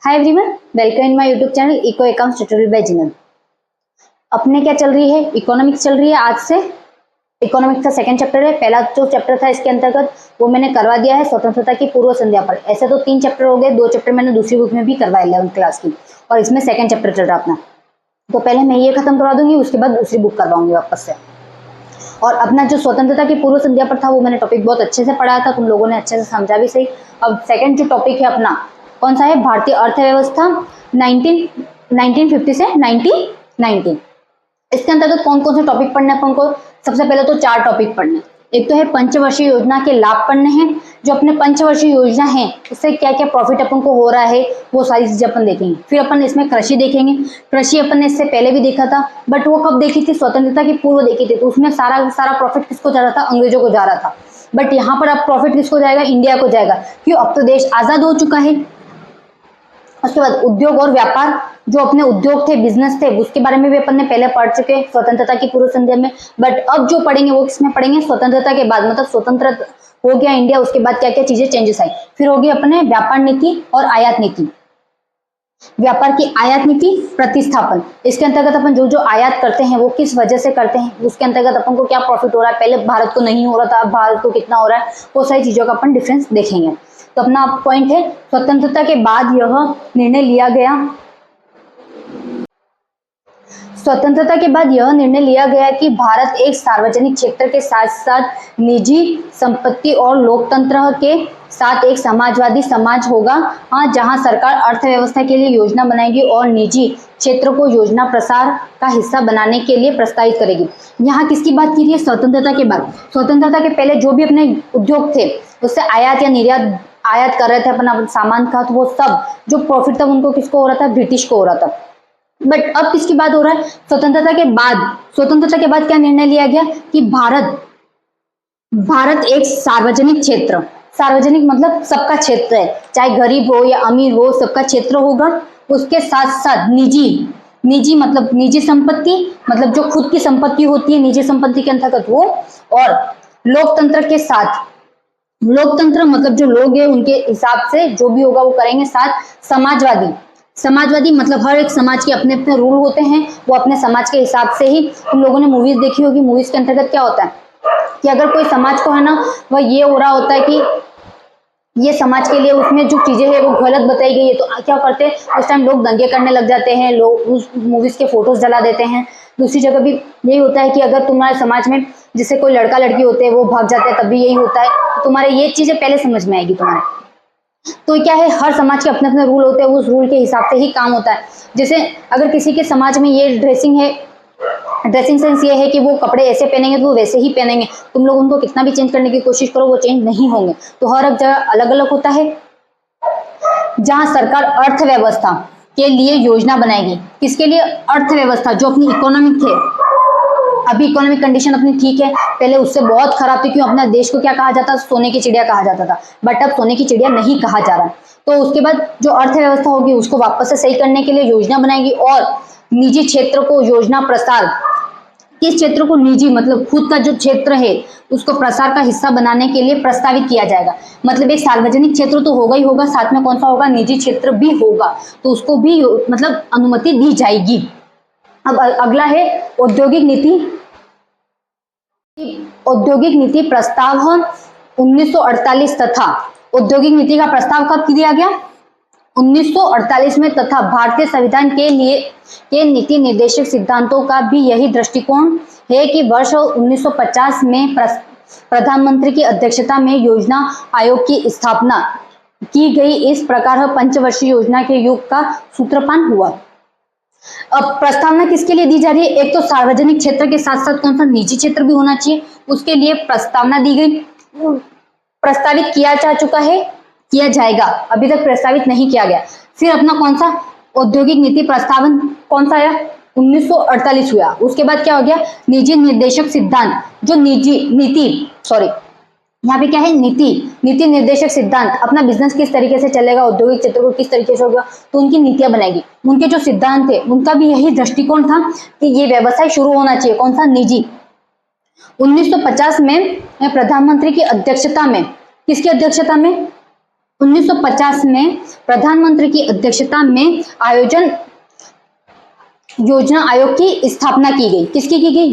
Hi everyone, welcome in my YouTube channel eco accounts tutorial by Jinal. अपने क्या चल रही है, इकोनॉमिक्स चल रही है। आज से इकोनॉमिक्स का सेकंड चैप्टर है। पहला जो चैप्टर था इसके अंतर्गत वो मैंने करवा दिया है, स्वतंत्रता की पूर्व संध्या पर। ऐसे तो 3 चैप्टर हो गए, 2 चैप्टर मैंने दूसरी बुक में भी करवाए 11th क्लास की, और इसमें सेकंड चैप्टर चल रहा अपना। तो पहले मैं ये खत्म करवा दूंगी, उसके बाद दूसरी बुक करवाऊंगी वापस से। और अपना जो स्वतंत्रता की पूर्व संध्या पर था वो मैंने टॉपिक बहुत अच्छे से पढ़ाया था, तुम लोगों ने अच्छे से समझा भी सही। अब सेकंड जो टॉपिक है अपना कौन सा है, भारतीय अर्थव्यवस्था 1950 से 1990। इसके अंतर्गत कौन कौन से टॉपिक पढ़ने अपन को, सबसे पहले तो 4 टॉपिक पढ़ने। एक तो है पंचवर्षीय योजना के लाभ पढ़ने हैं, जो अपने पंचवर्षीय योजना है उससे क्या क्या प्रॉफिट अपन को हो रहा है वो सारी चीजें अपन देखेंगे। फिर अपन इसमें कृषि देखेंगे। कृषि अपन ने इससे पहले भी देखा था, बट वो कब देखी थी, स्वतंत्रता की पूर्व देखी थी, तो उसमें सारा प्रॉफिट किसको जा रहा था, अंग्रेजों को जा रहा था। बट यहाँ पर अब प्रॉफिट किसको जाएगा, इंडिया को जाएगा, क्यों, अब तो देश आजाद हो चुका है। उसके बाद उद्योग और व्यापार, जो अपने उद्योग थे, बिजनेस थे, उसके बारे में भी अपन ने पहले पढ़ चुके हैं स्वतंत्रता की पूर्व संध्या में। बट अब जो पढ़ेंगे वो किसमें पढ़ेंगे, स्वतंत्रता के बाद, मतलब स्वतंत्र हो गया इंडिया, उसके बाद क्या क्या चीजें चेंजेस आई। फिर होगी अपने व्यापार नीति और आयात नीति। व्यापार की आयात नीति, प्रतिस्थापन, इसके अंतर्गत अपन जो जो आयात करते हैं वो किस वजह से करते हैं, उसके अंतर्गत अपन को क्या प्रॉफिट हो रहा है, पहले भारत को नहीं हो रहा था, अब भारत को कितना हो रहा है, वो सारी चीजों का अपन डिफरेंस देखेंगे। तो अपना पॉइंट है, स्वतंत्रता के बाद यह निर्णय लिया गया, स्वतंत्रता के बाद यह निर्णय लिया गया कि भारत एक सार्वजनिक क्षेत्र के साथ साथ निजी संपत्ति और लोकतंत्र के साथ एक समाजवादी समाज होगा। हाँ, जहां सरकार अर्थव्यवस्था के लिए योजना बनाएगी और निजी क्षेत्र को योजना प्रसार का हिस्सा बनाने के लिए प्रोत्साहित करेगी। यहाँ किसकी बात की रही है, स्वतंत्रता के बाद। स्वतंत्रता के पहले जो भी अपने उद्योग थे उससे आयात या निर्यात आयात कर रहे थे अपन सामान का, तो वो सब जो प्रॉफिट था उनको किसको हो रहा था, ब्रिटिश को हो रहा था। बट अब किसकी बात हो रहा है, स्वतंत्रता के बाद। स्वतंत्रता के बाद क्या निर्णय लिया गया कि भारत एक सार्वजनिक क्षेत्र, सार्वजनिक मतलब सबका क्षेत्र है, चाहे गरीब हो या अमीर हो, सबका क्षेत्र होगा। उसके साथ साथ निजी मतलब निजी संपत्ति, मतलब जो खुद की संपत्ति होती है निजी संपत्ति के अंतर्गत वो, और लोकतंत्र के साथ, लोकतंत्र मतलब जो लोग हैं उनके हिसाब से जो भी होगा वो करेंगे। साथ समाजवादी मतलब हर एक समाज के अपने अपने रूल होते हैं, वो अपने समाज के हिसाब से ही। तुम लोगों ने मूवीज देखी होगी, मूवीज के अंतर्गत क्या होता है कि अगर कोई समाज को है ना, वह ये हो रहा होता है कि ये समाज के लिए उसमें जो चीजें हैं वो गलत बताई गई है, तो क्या करते हैं उस टाइम लोग दंगे करने लग जाते हैं, लोग उस मूवीज के फोटोज जला देते हैं। दूसरी जगह भी यही होता है कि अगर तुम्हारे समाज में जिससे कोई लड़का लड़की होते हैं वो भाग जाते हैं, तब भी यही होता है। तो तुम्हारे ये चीजें पहले समझ में आएगी तुम्हारे। तो क्या है, हर समाज के अपने अपने रूल होते हैं, उस रूल के हिसाब से ही काम होता है। जैसे अगर किसी के समाज में ये ड्रेसिंग है, ड्रेसिंग सेंस ये है कि वो कपड़े ऐसे पहनेंगे तो वो वैसे ही पहनेंगे, तुम लोग उनको कितना भी चेंज करने की कोशिश करो वो चेंज नहीं होंगे। तो हर एक जगह अलग अलग होता है। जहां सरकार अर्थव्यवस्था के लिए योजना बनाएगी, किसके लिए, अर्थव्यवस्था, जो अपनी इकोनॉमिक है। अभी इकोनॉमिक कंडीशन अपनी ठीक है, पहले उससे बहुत खराब थी, क्यों, अपने देश को क्या कहा जाता, सोने की चिड़िया कहा जाता था, बट अब सोने की चिड़िया नहीं कहा जा रहा। तो उसके बाद जो अर्थव्यवस्था होगी उसको वापस से सही करने के लिए योजना बनाएगी, और निजी क्षेत्र को योजना प्रसार, किस क्षेत्र को, निजी मतलब खुद का जो क्षेत्र है उसको प्रसार का हिस्सा बनाने के लिए प्रस्तावित किया जाएगा। मतलब एक सार्वजनिक क्षेत्र तो होगा ही होगा, साथ में कौन सा होगा, निजी क्षेत्र भी होगा, तो उसको भी मतलब अनुमति दी जाएगी। अब अगला है औद्योगिक नीति। औद्योगिक नीति प्रस्ताव 1948 तथा औद्योगिक नीति का प्रस्ताव कब दिया गया, 1948 में, तथा भारतीय संविधान के लिए के नीति निर्देशक सिद्धांतों का भी यही दृष्टिकोण है कि वर्ष 1950 में प्रधानमंत्री की अध्यक्षता में योजना आयोग की स्थापना की गई। इस प्रकार पंचवर्षीय योजना के युग का सूत्रपान हुआ। अब प्रस्तावना किसके लिए दी जा रही है, एक तो सार्वजनिक क्षेत्र के साथ साथ कौन सा, निजी क्षेत्र भी होना चाहिए, उसके लिए प्रस्तावना दी गई। प्रस्तावित किया जा चुका है, किया जाएगा, अभी तक प्रस्तावित नहीं किया गया। फिर अपना कौन सा औद्योगिक नीति प्रस्तावन कौन सा आया, 1948 हुआ। उसके बाद क्या हो गया, निजी निर्देशक सिद्धांत, जो यहाँ पे क्या है, नीति निर्देशक सिद्धांत, अपना बिजनेस किस तरीके से चलेगा, औद्योगिक क्षेत्र को किस तरीके से होगा, तो उनकी नीतियां बनाएगी। उनके जो सिद्धांत थे उनका भी यही दृष्टिकोण था कि ये व्यवसाय शुरू होना चाहिए, कौन सा, निजी। 1950 में प्रधानमंत्री की अध्यक्षता में, किसकी अध्यक्षता में, 1950 में प्रधानमंत्री की अध्यक्षता में योजना आयोग की स्थापना की गई। किसकी की गई?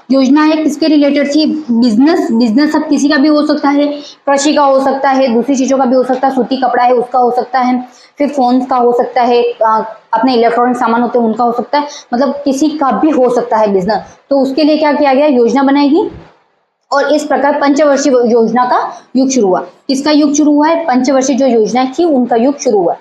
योजना है किसके रिलेटेड थी? बिजनेस अब किसी का भी हो सकता है, कृषि का हो सकता है, दूसरी चीजों का भी हो सकता है, सूती कपड़ा है उसका हो सकता है, फिर फोन का हो सकता है, अपने इलेक्ट्रॉनिक सामान होते हैं उनका हो सकता है, मतलब किसी का भी हो सकता है बिजनेस। तो उसके लिए क्या किया गया? योजना बनाएगी और इस प्रकार पंचवर्षीय योजना का युग शुरू हुआ। किसका युग शुरू हुआ है? पंचवर्षीय जो योजना थी उनका युग शुरू हुआ।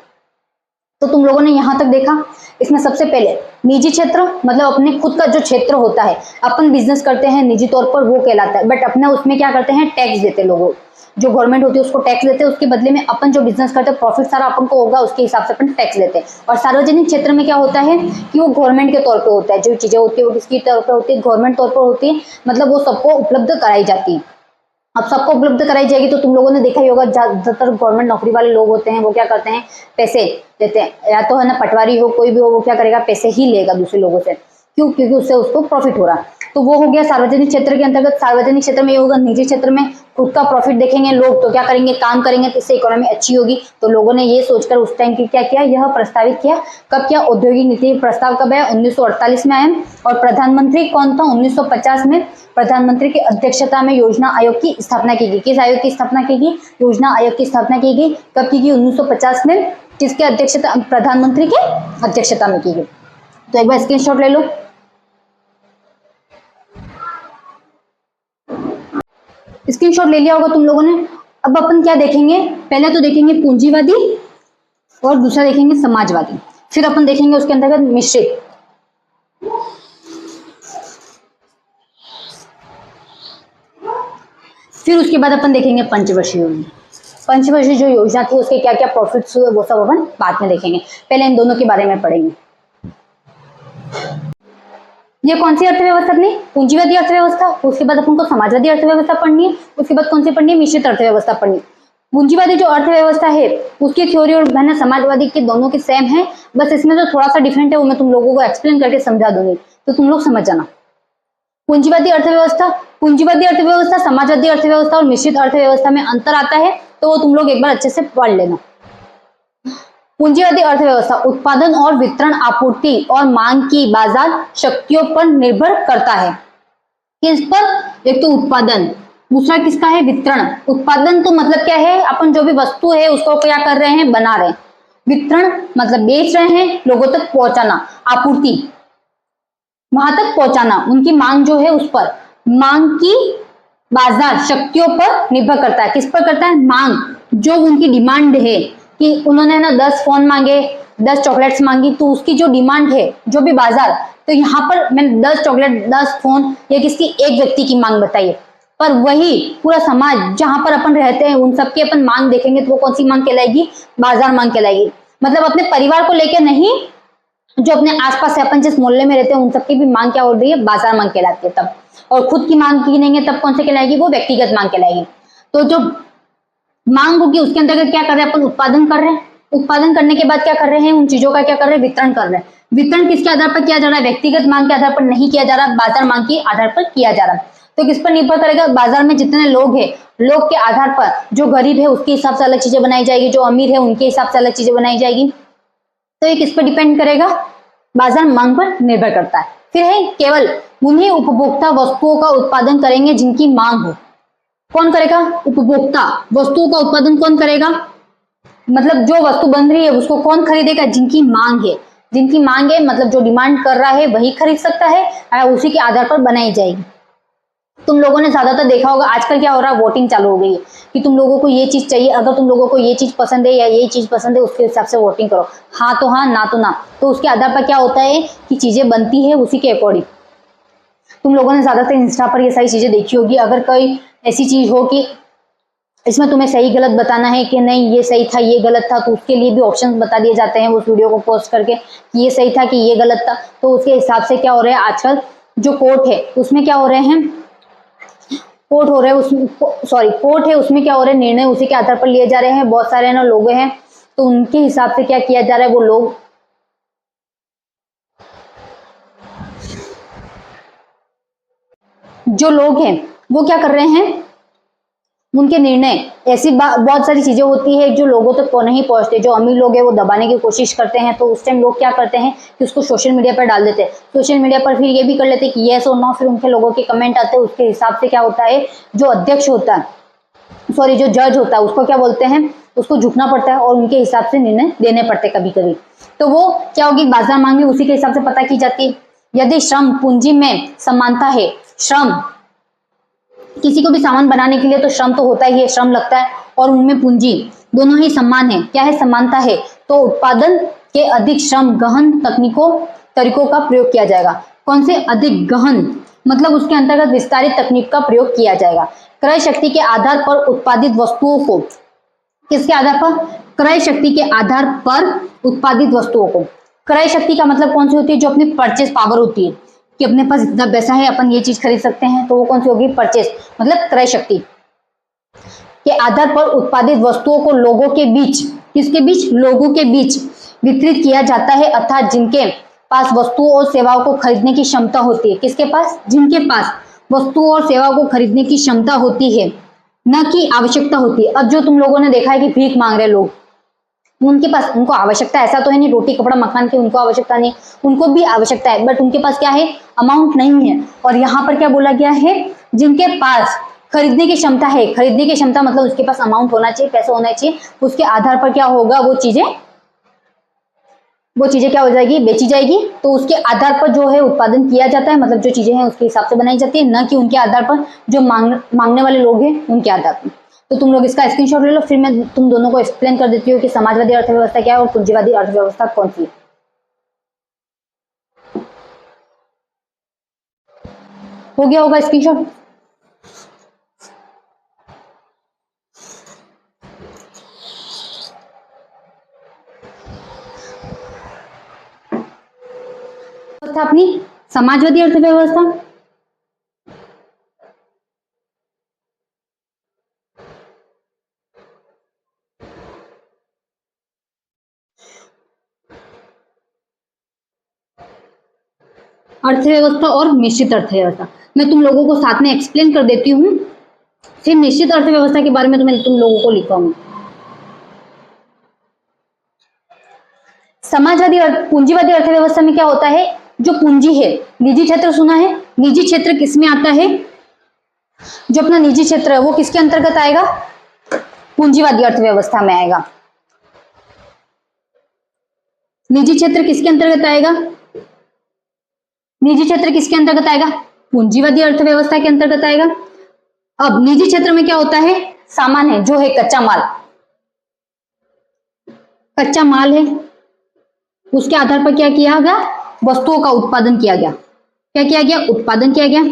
तो तुम लोगों ने यहां तक देखा। इसमें सबसे पहले निजी क्षेत्र मतलब अपने खुद का जो क्षेत्र होता है, अपन बिजनेस करते हैं निजी तौर पर, वो कहलाता है। बट अपने उसमें क्या करते हैं? टैक्स देते हैं लोगों, जो गवर्नमेंट होती है उसको टैक्स देते हैं, उसके बदले में अपन जो बिजनेस करते हैं प्रॉफिट सारा अपन को होगा, उसके हिसाब से अपन टैक्स देते हैं। और सार्वजनिक क्षेत्र में क्या होता है कि वो गवर्नमेंट के तौर पर होता है, जो चीजें होती है वो किसकी तौर पर होती है? गवर्नमेंट तौर पर होती है, मतलब वो सबको उपलब्ध कराई जाती है। अब सबको उपलब्ध कराई जाएगी तो तुम लोगों ने देखा ही होगा, ज्यादातर गवर्नमेंट नौकरी वाले लोग होते हैं वो क्या करते हैं? पैसे देते हैं, या तो है ना पटवारी हो कोई भी हो, वो क्या करेगा? पैसे ही लेगा दूसरे लोगों से। क्यों? क्योंकि उससे उसको प्रॉफिट हो रहा है। तो वो हो गया सार्वजनिक क्षेत्र के अंतर्गत। सार्वजनिक क्षेत्र में ये होगा। निजी क्षेत्र में खुद का प्रॉफिट देखेंगे लोग तो क्या करेंगे? काम करेंगे, तो इससे इकोनॉमी अच्छी होगी। तो लोगों ने ये सोचकर उस टाइम की क्या किया? यह प्रस्तावित किया। कब किया? औद्योगिक नीति प्रस्ताव कब है? 1948 में आया। और प्रधानमंत्री कौन था? 1950 में प्रधानमंत्री की अध्यक्षता में योजना आयोग की स्थापना की गई। किस आयोग की स्थापना की गई? योजना आयोग की स्थापना की गई। कब की गई? 1950 में। किसके अध्यक्षता? प्रधानमंत्री के अध्यक्षता में की गई। तो एक बार स्क्रीनशॉट ले लो। स्क्रीनशॉट ले लिया होगा तुम लोगों ने। अब अपन क्या देखेंगे? पहले तो देखेंगे पूंजीवादी और दूसरा देखेंगे समाजवादी, फिर अपन देखेंगे उसके अंतर्गत मिश्रित। फिर उसके बाद अपन देखेंगे पंचवर्षीय योजना। पंचवर्षीय जो योजना थी उसके क्या क्या प्रॉफिट्स हुए वो सब अपन बाद में देखेंगे। पहले इन दोनों के बारे में पढ़ेंगे। ये कौन सी अर्थव्यवस्था अपनी? पूंजीवादी अर्थव्यवस्था। उसके बाद अपन को समाजवादी अर्थव्यवस्था पढ़नी है। उसके बाद कौन सी पढ़नी है? मिश्रित अर्थव्यवस्था पढ़नी है। पूंजीवादी जो अर्थव्यवस्था है उसकी थ्योरी और मैंने समाजवादी के दोनों की सेम है, बस इसमें जो थोड़ा सा डिफरेंट है वो मैं तुम लोगों को एक्सप्लेन करके समझा दूंगी, तो तुम लोग समझ जाना। पूंजीवादी अर्थव्यवस्था, समाजवादी अर्थव्यवस्था और मिश्रित अर्थव्यवस्था में अंतर आता है, तो वो तुम लोग एक बार अच्छे से पढ़ लेना। पूंजीवादी अर्थव्यवस्था उत्पादन और वितरण, आपूर्ति और मांग की बाजार शक्तियों पर निर्भर करता है। किस पर? एक तो उत्पादन, दूसरा किसका है? वितरण। उत्पादन तो मतलब क्या है? अपन जो भी वस्तु है उसको क्या कर रहे हैं? बना रहे हैं। वितरण मतलब बेच रहे हैं, लोगों तक पहुंचाना। आपूर्ति वहां तक पहुंचाना, उनकी मांग जो है उस पर। मांग की बाजार शक्तियों पर निर्भर करता है। किस पर करता है? मांग, जो उनकी डिमांड है कि उन्होंने ना 10 फोन मांगे, 10 चॉकलेट्स मांगी, तो उसकी जो डिमांड है जो भी बाजार, तो यहाँ पर मैंने 10 चॉकलेट 10 फोन ये किसकी? एक व्यक्ति की मांग बताइए। पर वही पूरा समाज जहां पर अपन रहते हैं उन सबकी अपन मांग देखेंगे तो वो कौन सी मांग कहलाएगी? बाजार मांग कहलाएगी। मतलब अपने परिवार को लेकर नहीं, जो अपने आसपास से अपन जिस मोहल्ले में रहते हैं उन सबकी भी मांग क्या हो रही है? बाजार मांग कहलाती है तब। और खुद की मांग गिनेंगे तब कौन से कहलाएगी? वो व्यक्तिगत मांग कहलाएगी। तो जो मांग होगी उसके अंतर्गत क्या कर रहे हैं अपन? उत्पादन कर रहे हैं। उत्पादन करने के बाद क्या कर रहे हैं? उन चीजों का क्या कर रहे हैं? वितरण कर रहे हैं। वितरण किसके आधार पर किया जा रहा है? व्यक्तिगत मांग के आधार पर नहीं किया जा रहा, बाजार मांग के आधार पर किया जा रहा है। तो किस पर निर्भर करेगा? बाजार में जितने लोग हैं, लोग के आधार पर, जो गरीब है उसके हिसाब से अलग चीजें बनाई जाएगी, जो अमीर है उनके हिसाब से अलग चीजें बनाई जाएगी। तो ये किस पर डिपेंड करेगा? बाजार मांग पर निर्भर करता है। फिर है केवल उन्हीं उपभोक्ता वस्तुओं का उत्पादन करेंगे जिनकी मांग हो। कौन करेगा? उपभोक्ता वस्तुओं का उत्पादन कौन करेगा? मतलब जो वस्तु बन रही है उसको कौन खरीदेगा? जिनकी मांग है। जिनकी मांग है मतलब जो डिमांड कर रहा है वही खरीद सकता है, उसी के आधार पर बनाई जाएगी। तुम लोगों ने ज्यादातर देखा होगा आजकल क्या हो रहा है? वोटिंग चालू हो गई है कि तुम लोगों को ये चीज चाहिए, अगर तुम लोगों को ये चीज पसंद है या ये चीज पसंद है उसके हिसाब से वोटिंग करो। हाँ तो हाँ, ना तो ना। तो उसके आधार पर क्या होता है कि चीजें बनती है उसी के अकॉर्डिंग। तुम लोगों ने ज्यादातर इंस्टा पर ये सारी चीजें देखी होगी। अगर कोई ऐसी चीज हो कि इसमें तुम्हें सही गलत बताना है कि नहीं ये सही था ये गलत था, तो उसके लिए भी ऑप्शन बता दिए जाते हैं उस वीडियो को पोस्ट करके कि ये सही था कि ये गलत था। तो उसके हिसाब से क्या हो रहा है आजकल जो कोर्ट है उसमें क्या हो रहे हैं? कोर्ट हो रहे हैं उसमें, सॉरी कोर्ट है उसमें क्या हो रहा है? निर्णय उसी के आधार पर लिए जा रहे हैं। बहुत सारे ना लोग हैं तो उनके हिसाब से क्या किया जा रहा है? वो लोग जो लोग हैं वो क्या कर रहे हैं? उनके निर्णय, ऐसी बहुत सारी चीजें होती है जो लोगों तक नहीं पहुंचते। जो अमीर लोग हैं वो दबाने की कोशिश करते हैं, तो उस टाइम लोग क्या करते हैं कि उसको सोशल मीडिया पर डाल देते हैं। सोशल मीडिया पर फिर ये भी कर लेते हैं कि येस और नो, फिर उनके लोगों के कमेंट आते हैं। उसके हिसाब से क्या होता है, जो अध्यक्ष होता है, सॉरी जो जज होता है, उसको क्या बोलते हैं, उसको झुकना पड़ता है और उनके हिसाब से निर्णय देने पड़ते कभी कभी। तो वो क्या होगी, बाजार मांग में उसी के हिसाब से पता की जाती है। यदि श्रम पूंजी में समानता है, श्रम किसी को भी सामान बनाने के लिए तो श्रम तो होता ही है, श्रम लगता है, और उनमें पूंजी दोनों ही समान है, क्या है, समानता है, तो उत्पादन के अधिक श्रम गहन तरीकों का प्रयोग किया जाएगा। कौन से अधिक गहन, मतलब उसके अंतर्गत विस्तारित तकनीक का प्रयोग किया जाएगा। क्रय शक्ति के आधार पर उत्पादित वस्तुओं को, किसके आधार पर, क्रय शक्ति के आधार पर उत्पादित वस्तुओं को। क्रय शक्ति का मतलब कौन सी होती है, जो अपनी परचेस पावर होती है, कि अपने पास इतना पैसा है अपन ये चीज खरीद सकते हैं, तो वो कौन सी होगी, परचेस, मतलब क्रय शक्ति के आधार पर उत्पादित वस्तुओं को लोगों के बीच, किसके बीच, लोगों के बीच वितरित किया जाता है, अर्थात जिनके पास वस्तुओं और सेवाओं को खरीदने की क्षमता होती है, किसके पास, जिनके पास वस्तुओं और सेवाओं को खरीदने की क्षमता होती है, न कि आवश्यकता होती है। अब जो तुम लोगों ने देखा है कि भीख मांग रहे लोग, उनके पास, उनको आवश्यकता ऐसा तो है नहीं, रोटी कपड़ा मकान की उनको आवश्यकता नहीं, उनको भी आवश्यकता है, बट उनके पास क्या है, अमाउंट नहीं है। और यहाँ पर क्या बोला गया है, जिनके पास खरीदने की क्षमता है, खरीदने की क्षमता मतलब उसके पास अमाउंट होना चाहिए, पैसा होना चाहिए, उसके आधार पर क्या होगा, वो चीजें क्या हो जाएगी, बेची जाएगी। तो उसके आधार पर जो है उत्पादन किया जाता है, मतलब जो चीजें हैं उसके हिसाब से बनाई जाती है, न कि उनके आधार पर, जो मांगने वाले लोग हैं उनके आधार पर। तो तुम लोग इसका स्क्रीनशॉट ले लो, फिर मैं तुम दोनों को एक्सप्लेन कर देती हूँ कि समाजवादी अर्थव्यवस्था क्या है और पूंजीवादी अर्थव्यवस्था कौन सी है। हो गया होगा स्क्रीनशॉट। अपनी समाजवादी अर्थव्यवस्था, अर्थव्यवस्था और मिश्रित अर्थव्यवस्था मैं तुम लोगों को साथ में एक्सप्लेन कर देती हूँ, फिर निश्चित अर्थव्यवस्था के बारे में तो मैं तुम लोगों को लिखाऊंगी। समाजवादी और पूंजीवादी अर्थव्यवस्था में क्या होता है, जो पूंजी है, निजी क्षेत्र सुना है, निजी क्षेत्र किसमें आता है, जो अपना निजी क्षेत्र है वो किसके अंतर्गत आएगा, पूंजीवादी अर्थव्यवस्था में आएगा। निजी क्षेत्र किसके अंतर्गत आएगा, निजी क्षेत्र किसके अंतर्गत आएगा, पूंजीवादी अर्थव्यवस्था के अंतर्गत आएगा। अब निजी क्षेत्र में क्या होता है, सामान है, जो है कच्चा माल, कच्चा माल है, उसके आधार पर क्या किया गया, वस्तुओं का उत्पादन किया गया, क्या किया गया, उत्पादन किया गया,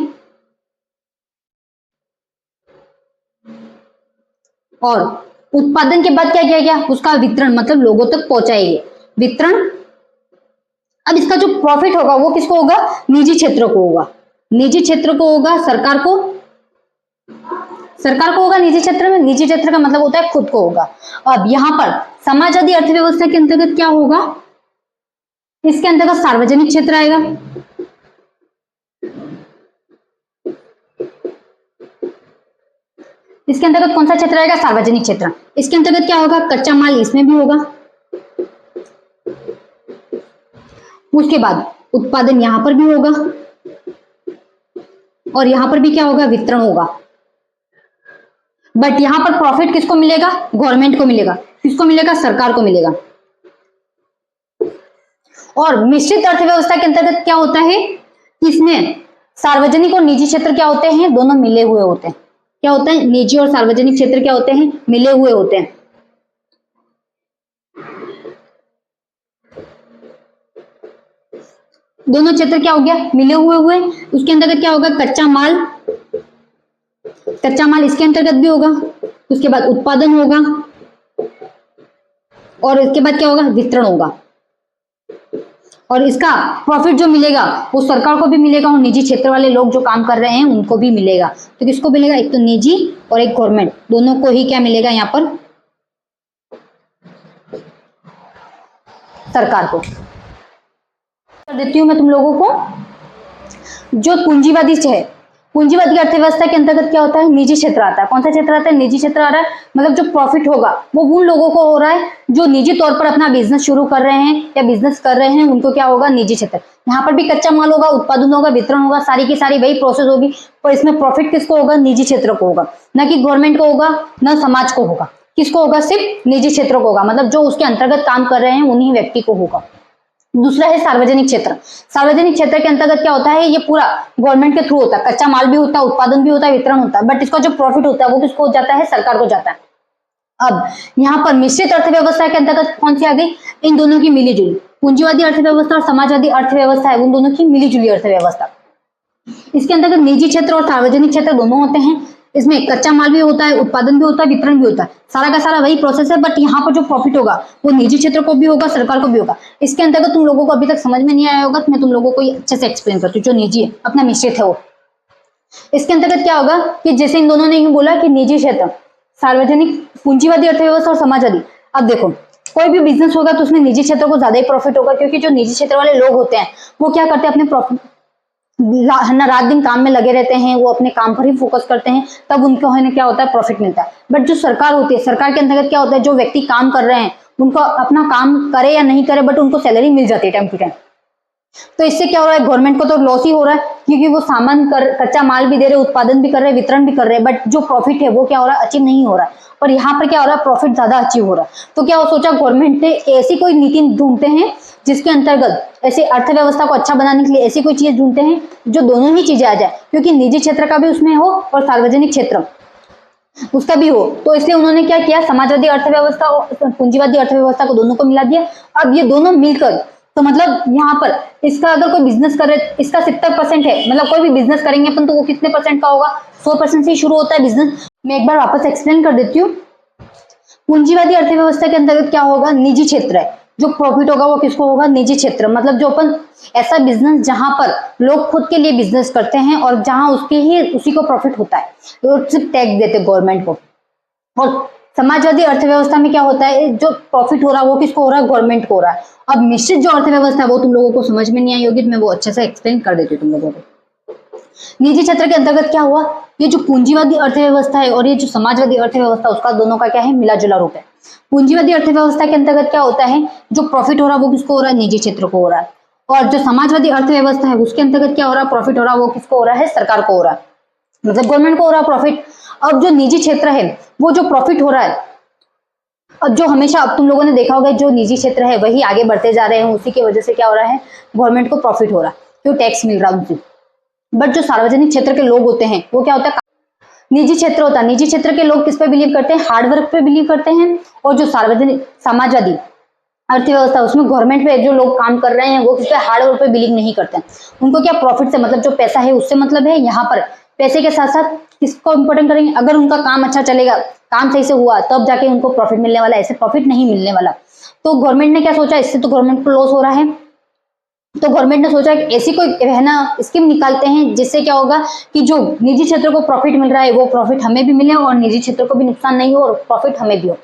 और उत्पादन के बाद क्या किया गया, उसका वितरण, मतलब लोगों तक पहुंचाएंगे, वितरण। अब इसका जो प्रॉफिट होगा वो किसको होगा, निजी क्षेत्र को होगा, निजी क्षेत्र को होगा, सरकार को होगा निजी क्षेत्र में, निजी क्षेत्र का मतलब होता है खुद को होगा। अब यहां पर समाजवादी अर्थव्यवस्था के अंतर्गत क्या होगा, इसके अंतर्गत सार्वजनिक क्षेत्र आएगा, इसके अंतर्गत कौन सा क्षेत्र आएगा, सार्वजनिक क्षेत्र। इसके अंतर्गत क्या होगा, कच्चा माल इसमें भी होगा, उसके बाद उत्पादन यहां पर भी होगा, और यहां पर भी क्या होगा, वितरण होगा। बट यहां पर प्रॉफिट किसको मिलेगा, गवर्नमेंट को मिलेगा, किसको मिलेगा, सरकार को मिलेगा। और मिश्रित अर्थव्यवस्था के अंतर्गत क्या होता है, इसमें सार्वजनिक और निजी क्षेत्र क्या होते हैं, दोनों मिले हुए होते हैं। क्या होता है, निजी और सार्वजनिक क्षेत्र क्या होते हैं, मिले हुए होते हैं। दोनों क्षेत्र क्या हो गया, मिले हुए। उसके अंतर्गत क्या होगा, कच्चा माल, कच्चा माल इसके अंतर्गत भी होगा, उसके बाद उत्पादन होगा, और इसके बाद क्या होगा, वितरण होगा। और इसका प्रॉफिट जो मिलेगा वो सरकार को भी मिलेगा और निजी क्षेत्र वाले लोग जो काम कर रहे हैं उनको भी मिलेगा। तो किसको मिलेगा, एक तो निजी और एक गवर्नमेंट, दोनों को ही क्या मिलेगा, यहाँ पर सरकार को। कर देती हूं मैं तुम लोगों को, जो पूंजीवादी है, पूंजीवादी अर्थव्यवस्था के अंतर्गत क्या होता है, निजी क्षेत्र आता है। कौन सा क्षेत्र आता है, निजी क्षेत्र आ रहा है। मतलब जो प्रॉफिट होगा वो उन लोगों को हो रहा है जो निजी तौर पर अपना बिजनेस शुरू कर रहे हैं या बिजनेस कर रहे हैं, उनको क्या होगा, निजी क्षेत्र। यहाँ पर भी कच्चा माल होगा, उत्पादन होगा, वितरण होगा, सारी की सारी वही प्रोसेस होगी, पर इसमें प्रॉफिट किसको होगा, निजी क्षेत्र को होगा, न कि गवर्नमेंट को होगा, न समाज को होगा। किसको होगा, सिर्फ निजी क्षेत्र को होगा, मतलब जो उसके अंतर्गत काम कर रहे हैं उन्हीं व्यक्ति को होगा। दूसरा है सार्वजनिक क्षेत्र। सार्वजनिक क्षेत्र के अंतर्गत क्या होता है, ये पूरा गवर्नमेंट के थ्रू होता है, कच्चा माल भी होता है, उत्पादन भी होता है, वितरण होता है, बट इसका जो प्रॉफिट होता है वो किसको हो जाता है, सरकार को जाता है। अब यहाँ पर मिश्रित अर्थव्यवस्था के अंतर्गत कौन सी आ गई, इन दोनों की मिलीजुली, पूंजीवादी अर्थव्यवस्था और समाजवादी अर्थव्यवस्था है, उन दोनों की मिलीजुली अर्थव्यवस्था। इसके अंतर्गत निजी क्षेत्र और सार्वजनिक क्षेत्र दोनों होते हैं। इसमें कच्चा माल भी होता है, उत्पादन भी होता है, वितरण भी होता है, सारा का सारा वही प्रोसेस है, बट यहाँ पर जो प्रॉफिट होगा वो निजी क्षेत्र को भी होगा, सरकार को भी होगा। इसके अंतर्गत तुम लोगों को अभी तक समझ में नहीं आया होगा, तो मैं तुम लोगों को अच्छे से एक्सप्लेन करती हूँ। जो निजी है अपना मिश्रित है वो, इसके अंतर्गत क्या होगा कि जैसे इन दोनों ने यूं बोला कि निजी क्षेत्र, सार्वजनिक, पूंजीवादी अर्थव्यवस्था और समाजवादी। अब देखो कोई भी बिजनेस होगा तो उसमें निजी क्षेत्र को ज्यादा ही प्रॉफिट होगा, क्योंकि जो निजी क्षेत्र वाले लोग होते हैं वो क्या करते हैं, अपने प्रॉफिट ना रात दिन काम में लगे रहते हैं, वो अपने काम पर ही फोकस करते हैं, तब उनको है ना क्या होता है, प्रॉफिट मिलता है। बट जो सरकार होती है, सरकार के अंतर्गत क्या होता है, जो व्यक्ति काम कर रहे हैं उनको अपना काम करे या नहीं करे बट उनको सैलरी मिल जाती है टाइम टू टाइम। तो इससे क्या हो रहा है, गवर्नमेंट को तो लॉस ही हो रहा है, क्योंकि वो सामान कच्चा माल भी दे रहे, उत्पादन भी कर रहे, वितरण भी कर रहे हैं, बट जो प्रॉफिट है वो क्या हो रहा है, अचीव नहीं हो रहा है। और यहाँ पर क्या हो रहा है, प्रॉफिट ज्यादा अचीव हो रहा है। तो क्या हो सोचा, गवर्नमेंट ने ऐसी कोई नीति ढूंढते हैं जिसके अंतर्गत ऐसे अर्थव्यवस्था को अच्छा बनाने के लिए ऐसी कोई चीज ढूंढते हैं जो दोनों ही चीजें आ जाए, क्योंकि निजी क्षेत्र का भी उसमें हो और सार्वजनिक क्षेत्र उसका भी हो। तो इसलिए उन्होंने क्या किया, समाजवादी अर्थव्यवस्था और पूंजीवादी अर्थव्यवस्था को दोनों को मिला दिया। अब ये दोनों मिलकर, तो मतलब यहाँ पर इसका अगर कोई बिजनेस करे, इसका 70% है, मतलब कोई भी बिजनेस करेंगे अपन तो वो कितने परसेंट का होगा, 100% से ही शुरू होता है बिजनेस। मैं एक बार वापस एक्सप्लेन कर देती हूँ। पूंजीवादी अर्थव्यवस्था के अंतर्गत क्या होगा, निजी क्षेत्र है, जो प्रॉफिट होगा वो किसको होगा, निजी क्षेत्र। मतलब जो अपन ऐसा बिजनेस जहां पर लोग खुद के लिए बिजनेस करते हैं और जहां उसके ही उसी को प्रॉफिट होता है, तो सिर्फ टैक्स देते गवर्नमेंट को। और समाजवादी अर्थव्यवस्था में क्या होता है, जो प्रॉफिट हो रहा है वो किसको हो रहा है, गवर्नमेंट को हो रहा है। अब मिश्रित जो अर्थव्यवस्था है वो तुम लोगों को समझ में नहीं आई होगी, तो मैं वो अच्छे से एक्सप्लेन कर देती हूँ तुम लोगों को। निजी क्षेत्र के अंतर्गत क्या हुआ, ये जो पूंजीवादी अर्थव्यवस्था है और ये जो समाजवादी अर्थव्यवस्था, उसका दोनों का क्या है, मिला जुला रूप है। पूंजीवादी अर्थव्यवस्था के अंतर्गत क्या होता है, जो प्रॉफिट हो रहा है वो किसको हो रहा है, निजी क्षेत्र को हो रहा है। और जो समाजवादी अर्थव्यवस्था है उसके अंतर्गत क्या हो रहा है, प्रॉफिट हो रहा है वो किसको हो रहा है, सरकार को हो रहा है, मतलब गवर्नमेंट को हो रहा है प्रॉफिट। अब जो निजी क्षेत्र है वो जो प्रॉफिट हो रहा है, अब जो हमेशा, अब तुम लोगों ने देखा होगा जो निजी क्षेत्र है वही आगे बढ़ते जा रहे हैं, उसी की वजह से क्या हो रहा है, गवर्नमेंट को प्रॉफिट हो रहा है, क्यों, टैक्स मिल रहा है उनसे। बट जो सार्वजनिक क्षेत्र के लोग होते हैं वो क्या होता है, निजी क्षेत्र होता है, निजी क्षेत्र के लोग किस पे बिलीव करते हैं, हार्डवर्क पे बिलीव करते हैं। और जो सार्वजनिक समाजवादी अर्थव्यवस्था, उसमें गवर्नमेंट पे जो लोग काम कर रहे हैं वो किस पे, हार्डवर्क पे बिलीव नहीं करते हैं। उनको क्या, प्रॉफिट से मतलब, जो पैसा है उससे मतलब है। यहाँ पर पैसे के साथ साथ किसको इंपॉर्टेंट करेंगे, अगर उनका काम अच्छा चलेगा, काम सही से हुआ, तब जाके उनको प्रॉफिट मिलने वाला है, ऐसे प्रॉफिट नहीं मिलने वाला। तो गवर्नमेंट ने क्या सोचा, इससे तो गवर्नमेंट को लॉस हो रहा है, तो गवर्नमेंट ने सोचा कि ऐसी कोई है ना स्कीम निकालते हैं जिससे क्या होगा कि जो निजी क्षेत्र को प्रॉफिट मिल रहा है वो प्रॉफिट हमें भी मिले और निजी क्षेत्र को भी नुकसान नहीं हो और प्रॉफिट हमें भी हो।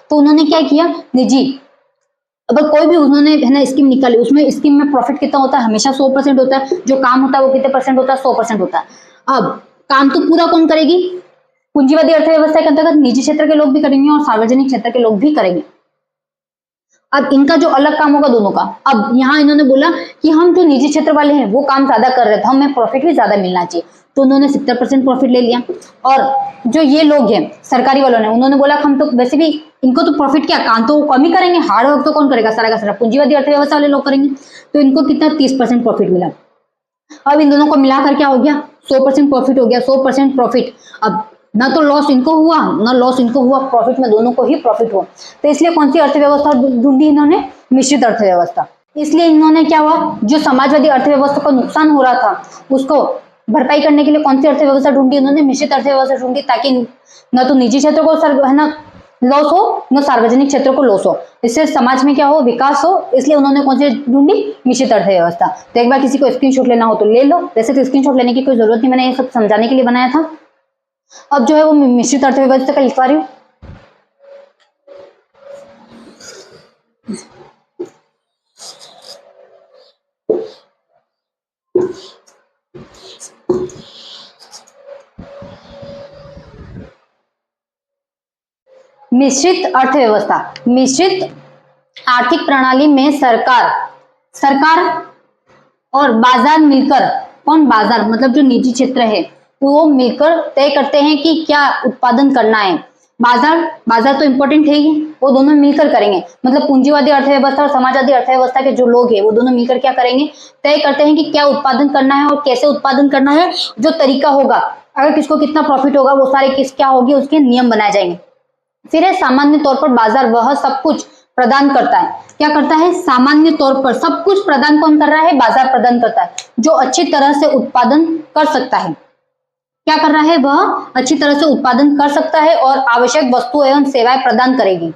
तो उन्होंने क्या किया, निजी, अगर कोई भी उन्होंने है ना स्कीम निकाली, उसमें स्कीम में प्रॉफिट कितना होता है, हमेशा 100% होता है। जो काम होता है वो कितने परसेंट होता है, 100% होता है। अब काम तो पूरा कौन करेगी, पूंजीवादी अर्थव्यवस्था के अंतर्गत निजी क्षेत्र के लोग भी करेंगे और सार्वजनिक क्षेत्र के लोग भी करेंगे। अब इनका जो अलग काम होगा दोनों का। अब यहाँ इन्होंने बोला कि हम जो निजी क्षेत्र वाले हैं वो काम ज्यादा कर रहे थे, हमें प्रॉफिट भी ज्यादा मिलना चाहिए, तो उन्होंने 70% प्रॉफिट ले लिया। और जो ये लोग हैं सरकारी वालों ने, उन्होंने बोला हम तो वैसे भी इनको तो प्रॉफिट क्या, काम तो कम ही करेंगे, हार्ड वर्क तो कौन करेगा, सारा का सारा पूंजीवादी अर्थव्यवस्था वाले लोग करेंगे। तो इनको कितना 30% प्रॉफिट मिला। अब इन दोनों को मिलाकर क्या हो गया, 100% प्रॉफिट हो गया, 100% प्रॉफिट। अब ना तो लॉस इनको हुआ ना लॉस इनको हुआ, प्रॉफिट में दोनों को ही प्रॉफिट हुआ। तो इसलिए कौन सी अर्थव्यवस्था ढूंढी इन्होंने, मिश्रित अर्थव्यवस्था। इसलिए इन्होंने क्या हुआ, जो समाजवादी अर्थव्यवस्था को नुकसान हो रहा था उसको भरपाई करने के लिए कौन सी अर्थव्यवस्था ढूंढी, उन्होंने मिश्रित अर्थव्यवस्था ढूंढी, ताकि न तो निजी क्षेत्र को है ना लॉस हो, न सार्वजनिक क्षेत्र को लॉस हो, इससे समाज में क्या हो, विकास हो। इसलिए उन्होंने कौन सी ढूंढी, मिश्रित अर्थव्यवस्था। तो एक बार किसी को स्क्रीनशॉट लेना हो तो ले लो, वैसे तो स्क्रीनशॉट लेने की कोई जरूरत नहीं, मैंने ये सब समझाने के लिए बनाया था। अब जो है वो मिश्रित अर्थव्यवस्था का लिखवा रही हूँ। मिश्रित अर्थव्यवस्था, मिश्रित आर्थिक प्रणाली में सरकार और बाजार मिलकर, कौन बाजार मतलब जो निजी क्षेत्र है वो मिलकर तय करते हैं कि क्या उत्पादन करना है। बाजार तो इंपॉर्टेंट है ही, वो दोनों मिलकर करेंगे। मतलब पूंजीवादी अर्थव्यवस्था और समाजवादी अर्थव्यवस्था के जो लोग हैं वो दोनों मिलकर क्या करेंगे, तय करते हैं कि क्या उत्पादन करना है और कैसे उत्पादन करना है, जो तरीका होगा, अगर किसको कितना प्रॉफिट होगा, वो सारे क्या होगी, उसके नियम बनाए जाएंगे। फिर है सामान्य तौर पर बाजार, वह सब कुछ प्रदान करता है। क्या करता है, सामान्य तौर पर सब कुछ प्रदान कौन कर रहा है, बाजार प्रदान करता है, जो अच्छी तरह से उत्पादन कर सकता है। क्या कर रहा है, वह अच्छी तरह से उत्पादन कर सकता है और आवश्यक वस्तु एवं सेवाएं प्रदान करेगी।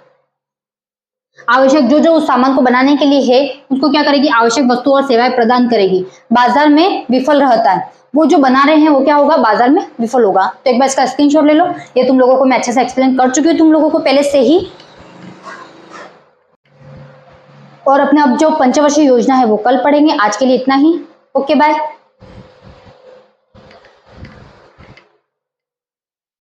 आवश्यक जो उस सामान को बनाने के लिए है उसको क्या करेगी, आवश्यक वस्तु और सेवाएं प्रदान करेगी। बाजार में विफल रहता है, वो जो बना रहे हैं वो क्या होगा, बाजार में विफल होगा। तो एक बार इसका स्क्रीनशॉट ले लो, ये तुम लोगों को मैं अच्छे से एक्सप्लेन कर चुकी हूँ तुम लोगों को पहले से ही। और अपने अब जो पंचवर्षीय योजना है वो कल पढ़ेंगे। आज के लिए इतना ही, ओके बाय।